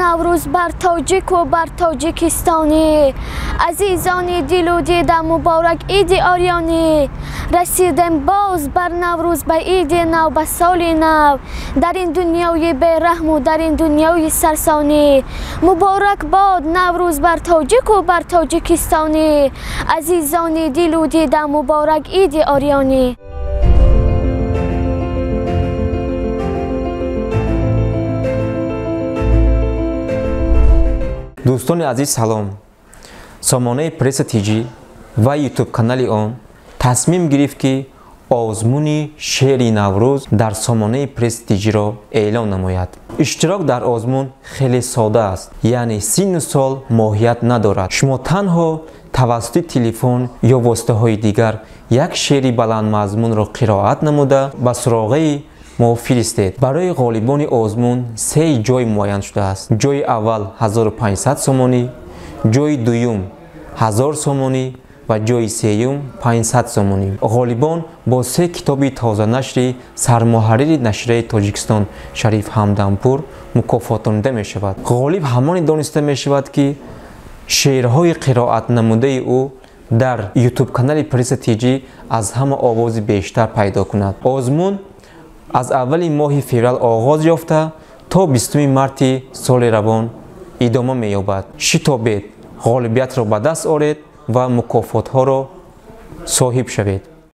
نوروز بر تاجیک و بر تاجیکستانی. عزیزان دل و دیده مبارک عید آریانی. رسیدیم باز بر نوروز به عید نو، به سال نو، در این دنیای بیرحم و در این دنیای سرسانی. مبارک باد نوروز بر تاجیک و بر تاجیکستانی. عزیزان دل و دیده مبارک عید آریانی. دوستان عزیز سلام. سامانه پرس تیجی و یوتیوب کانال آن تصمیم گرفت که آزمون شعر نوروز در سامانه پرس تیجی را اعلام نماید. اشتراک در آزمون خیلی ساده است، یعنی سن سال ماهیت ندارد. شما تنها توسط تلفن یا واسطه های دیگر یک شعر بلند مضمون را قرائت نموده به سراغ ما فرستید. برای غالبان آزمون 3 جای معین شده است. جای اول 1500 سومانی، جای دوم 1000 سومانی و جای سوم 500 سومانی. غالبان با 3 کتاب تازه نشر سرمحرر نشریه تاجیکستان شریف همدانپور مکافاتانیده می شود. غالب همان دانسته می شود که شعرهای قرائت نموده او در یوتیوب کانال پرس تیجی از همه آواز بیشتر پیدا کند. آزمون از اول ماه فوریه آغاز یافته تا 20 مارت سال روان ادامه می یابد. شتابید، غالبیت را به دست آورید و مکافات ها را صاحب شوید.